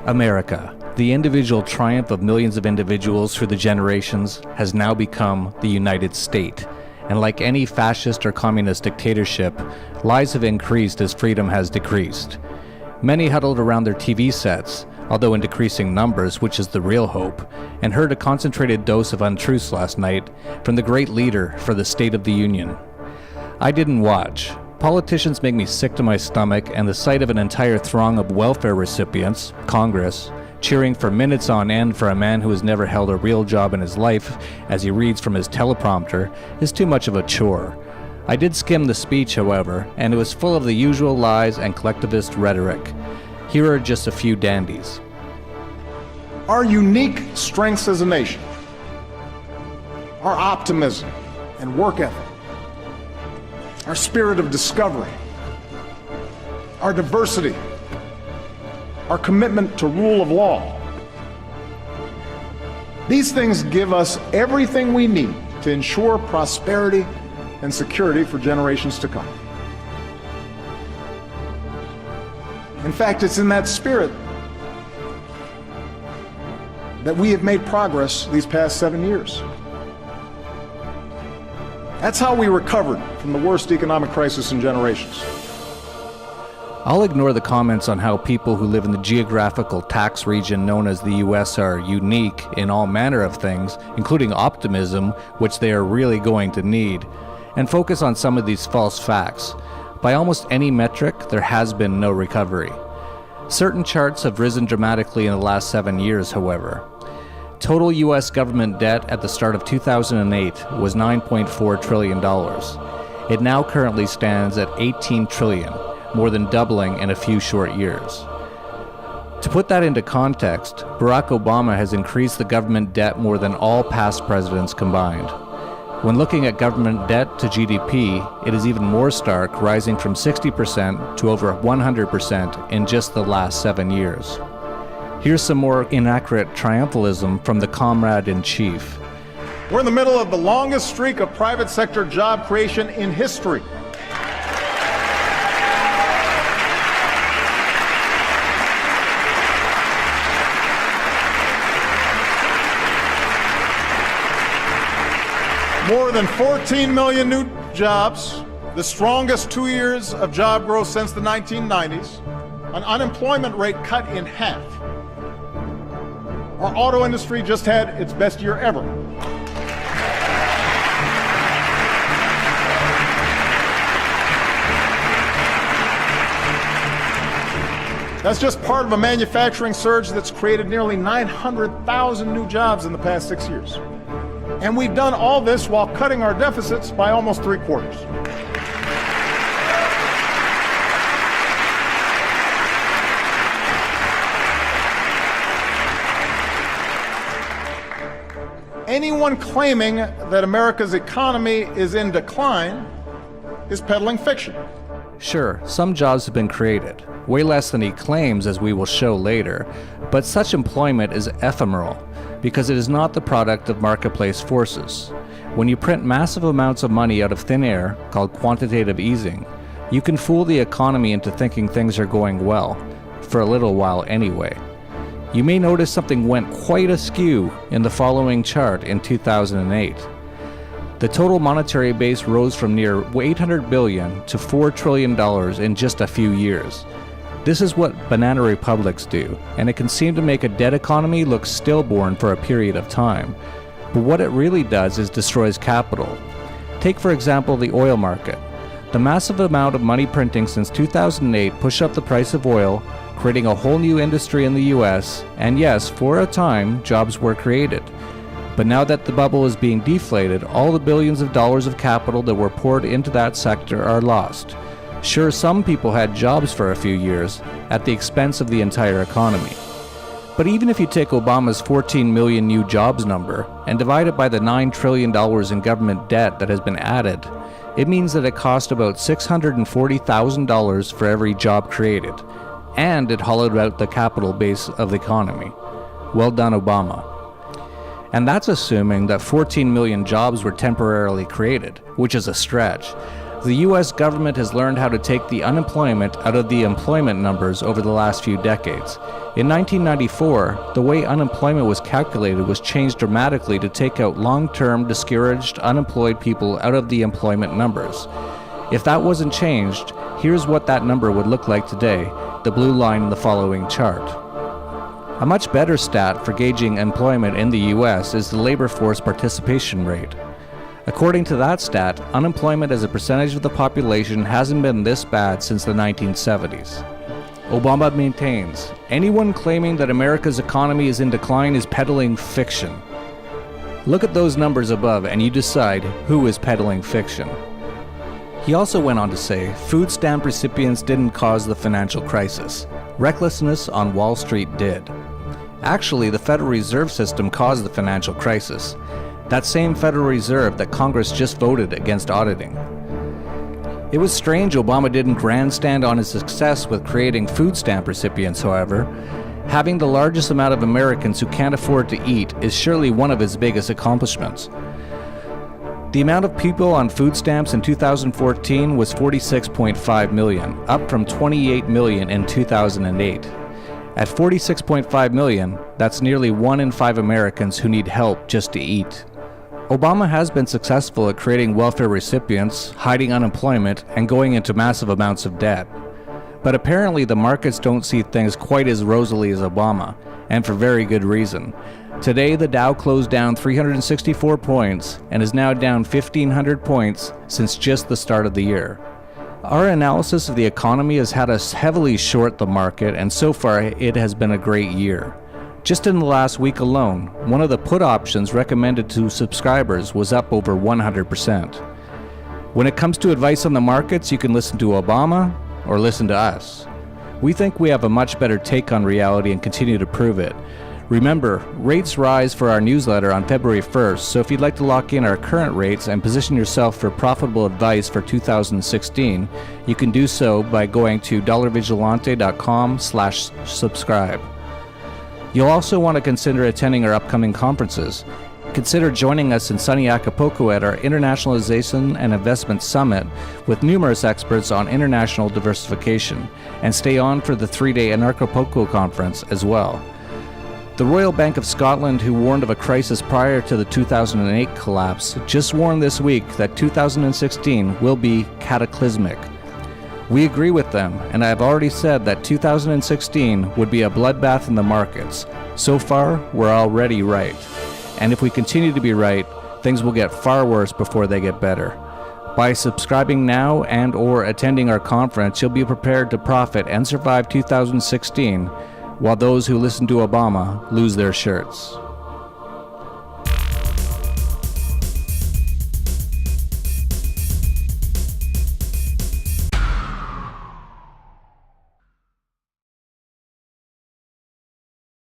America, the individual triumph of millions of individuals through the generations, has now become the United States. And like any fascist or communist dictatorship, lies have increased as freedom has decreased. Many huddled around their TV sets, although in decreasing numbers, which is the real hope, and heard a concentrated dose of untruths last night from the great leader for the State of the Union. I didn't watch. Politicians make me sick to my stomach, and the sight of an entire throng of welfare recipients, Congress, cheering for minutes on end for a man who has never held a real job in his life as he reads from his teleprompter is too much of a chore. I did skim the speech, however, and it was full of the usual lies and collectivist rhetoric. Here are just a few dandies. Our unique strengths as a nation, our optimism and work ethic, our spirit of discovery, our diversity, our commitment to rule of law. These things give us everything we need to ensure prosperity and security for generations to come. In fact, it's in that spirit that we have made progress these past 7 years. That's how we recovered from the worst economic crisis in generations. I'll ignore the comments on how people who live in the geographical tax region known as the US are unique in all manner of things, including optimism, which they are really going to need, and focus on some of these false facts. By almost any metric, there has been no recovery. Certain charts have risen dramatically in the last 7 years, however. Total US government debt at the start of 2008 was $9.4 trillion. It now currently stands at $18 trillion, more than doubling in a few short years. To put that into context, Barack Obama has increased the government debt more than all past presidents combined. When looking at government debt to GDP, it is even more stark, rising from 60% to over 100% in just the last 7 years. Here's some more inaccurate triumphalism from the Comrade-in-Chief. We're in the middle of the longest streak of private sector job creation in history. More than 14 million new jobs, the strongest 2 years of job growth since the 1990s, an unemployment rate cut in half. Our auto industry just had its best year ever. That's just part of a manufacturing surge that's created nearly 900,000 new jobs in the past 6 years. And we've done all this while cutting our deficits by almost 3/4. Anyone claiming that America's economy is in decline is peddling fiction. Sure, some jobs have been created, way less than he claims, as we will show later, but such employment is ephemeral because it is not the product of marketplace forces. When you print massive amounts of money out of thin air, called quantitative easing, you can fool the economy into thinking things are going well, for a little while anyway. You may notice something went quite askew in the following chart in 2008. The total monetary base rose from near $800 billion to $4 trillion in just a few years. This is what banana republics do, and it can seem to make a dead economy look stillborn for a period of time. But what it really does is destroys capital. Take, for example, the oil market. The massive amount of money printing since 2008 pushed up the price of oil, creating a whole new industry in the US, and yes, for a time, jobs were created. But now that the bubble is being deflated, all the billions of dollars of capital that were poured into that sector are lost. Sure, some people had jobs for a few years, at the expense of the entire economy. But even if you take Obama's 14 million new jobs number and divide it by the $9 trillion in government debt that has been added, it means that it cost about $640,000 for every job created, and it hollowed out the capital base of the economy. Well done, Obama. And that's assuming that 14 million jobs were temporarily created, which is a stretch. The US government has learned how to take the unemployment out of the employment numbers over the last few decades. In 1994, the way unemployment was calculated was changed dramatically to take out long-term, discouraged, unemployed people out of the employment numbers. If that wasn't changed, here's what that number would look like today, the blue line in the following chart. A much better stat for gauging employment in the US is the labor force participation rate. According to that stat, unemployment as a percentage of the population hasn't been this bad since the 1970s. Obama maintains, anyone claiming that America's economy is in decline is peddling fiction. Look at those numbers above and you decide who is peddling fiction. He also went on to say, food stamp recipients didn't cause the financial crisis. Recklessness on Wall Street did. Actually, the Federal Reserve System caused the financial crisis. That same Federal Reserve that Congress just voted against auditing. It was strange Obama didn't grandstand on his success with creating food stamp recipients, however. Having the largest amount of Americans who can't afford to eat is surely one of his biggest accomplishments. The amount of people on food stamps in 2014 was 46.5 million, up from 28 million in 2008. At 46.5 million, that's nearly 1 in 5 Americans who need help just to eat. Obama has been successful at creating welfare recipients, hiding unemployment, and going into massive amounts of debt. But apparently the markets don't see things quite as rosily as Obama, and for very good reason. Today the Dow closed down 364 points and is now down 1,500 points since just the start of the year. Our analysis of the economy has had us heavily short the market, and so far it has been a great year. Just in the last week alone, one of the put options recommended to subscribers was up over 100%. When it comes to advice on the markets, you can listen to Obama or listen to us. We think we have a much better take on reality and continue to prove it. Remember, rates rise for our newsletter on February 1st, so if you'd like to lock in our current rates and position yourself for profitable advice for 2016, you can do so by going to dollarvigilante.com/subscribe. You'll also want to consider attending our upcoming conferences. Consider joining us in sunny Acapulco at our Internationalization and Investment Summit with numerous experts on international diversification, and stay on for the 3-day Anarchapulco conference as well. The Royal Bank of Scotland, who warned of a crisis prior to the 2008 collapse, just warned this week that 2016 will be cataclysmic. We agree with them, and I have already said that 2016 would be a bloodbath in the markets. So far, we're already right. And if we continue to be right, things will get far worse before they get better. By subscribing now and or attending our conference, you'll be prepared to profit and survive 2016, while those who listen to Obama lose their shirts.